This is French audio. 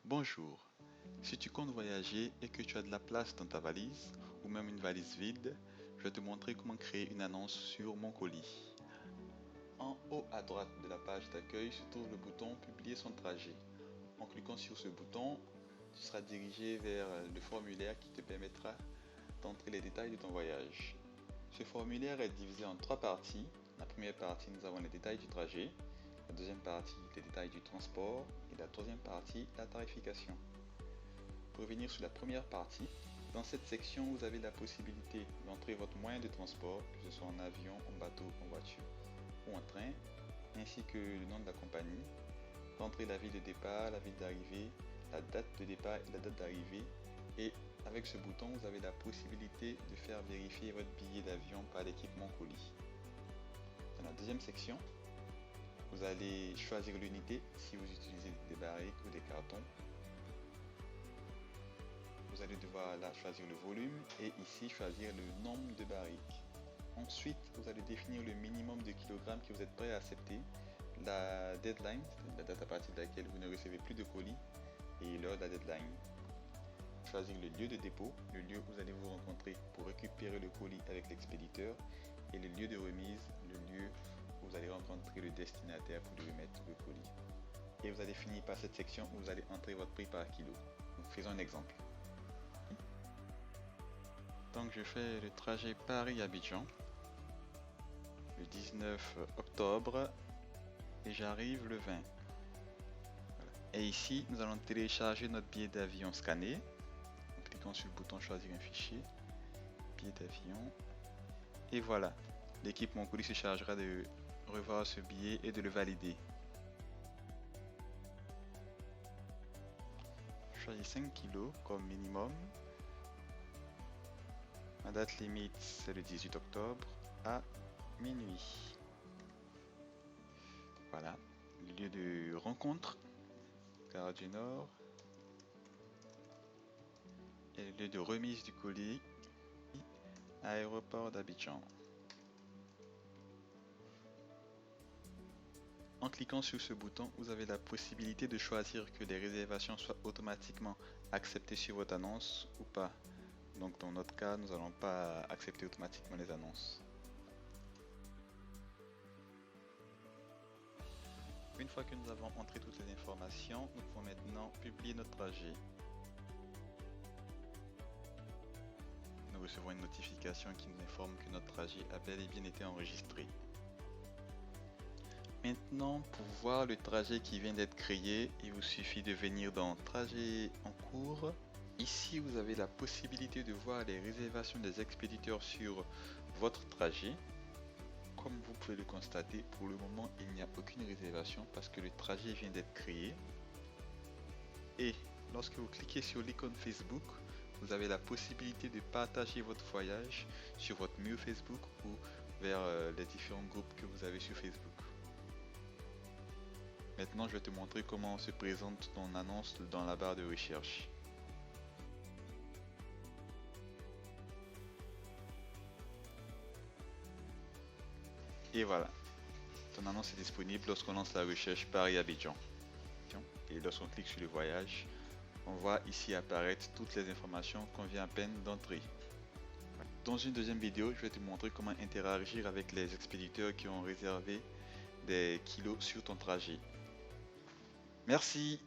Bonjour, si tu comptes voyager et que tu as de la place dans ta valise, ou même une valise vide, je vais te montrer comment créer une annonce sur mon colis. En haut à droite de la page d'accueil se trouve le bouton Publier son trajet. En cliquant sur ce bouton, tu seras dirigé vers le formulaire qui te permettra d'entrer les détails de ton voyage. Ce formulaire est divisé en trois parties. La première partie, nous avons les détails du trajet. La deuxième partie, les détails du transport. Et la troisième partie, la tarification. Pour revenir sur la première partie, dans cette section, vous avez la possibilité d'entrer votre moyen de transport, que ce soit en avion, en bateau, en voiture ou en train, ainsi que le nom de la compagnie, d'entrer la ville de départ, la ville d'arrivée, la date de départ et la date d'arrivée. Et avec ce bouton, vous avez la possibilité de faire vérifier votre billet d'avion par l'équipement colis. Dans la deuxième section, vous allez choisir l'unité si vous utilisez des barriques ou des cartons. Vous allez devoir là choisir le volume et ici choisir le nombre de barriques. Ensuite, vous allez définir le minimum de kilogrammes que vous êtes prêt à accepter, la deadline, la date à partir de laquelle vous ne recevez plus de colis, et l'heure de la deadline. Choisir le lieu de dépôt, le lieu où vous allez vous rencontrer pour récupérer le colis avec l'expéditeur, et le lieu de remise, le lieu où vous allez rencontrer le destinataire pour lui remettre le colis. Et vous allez finir par cette section où vous allez entrer votre prix par kilo. Donc, faisons un exemple. Donc je fais le trajet Paris-Abidjan le 19 octobre et j'arrive le 20. Voilà. Et ici, nous allons télécharger notre billet d'avion scanné. En cliquant sur le bouton choisir un fichier, billet d'avion. Et voilà, l'équipe Mon Colis se chargera de revoir ce billet et de le valider. Je choisis 5 kg comme minimum. Ma date limite, c'est le 18 octobre à minuit. Voilà, le lieu de rencontre, Gare du Nord, et le lieu de remise du colis, aéroport d'Abidjan. En cliquant sur ce bouton, vous avez la possibilité de choisir que les réservations soient automatiquement acceptées sur votre annonce ou pas. Donc dans notre cas, nous n'allons pas accepter automatiquement les annonces. Une fois que nous avons entré toutes les informations, nous pouvons maintenant publier notre trajet. Nous recevons une notification qui nous informe que notre trajet a bel et bien été enregistré. Maintenant, pour voir le trajet qui vient d'être créé, il vous suffit de venir dans Trajet en cours. Ici, vous avez la possibilité de voir les réservations des expéditeurs sur votre trajet. Comme vous pouvez le constater, pour le moment, il n'y a aucune réservation parce que le trajet vient d'être créé. Et lorsque vous cliquez sur l'icône Facebook, vous avez la possibilité de partager votre voyage sur votre mur Facebook ou vers les différents groupes que vous avez sur Facebook. Maintenant, je vais te montrer comment se présente ton annonce dans la barre de recherche. Et voilà, ton annonce est disponible lorsqu'on lance la recherche Paris-Abidjan. Et lorsqu'on clique sur le voyage, on voit ici apparaître toutes les informations qu'on vient à peine d'entrer. Dans une deuxième vidéo, je vais te montrer comment interagir avec les expéditeurs qui ont réservé des kilos sur ton trajet. Merci.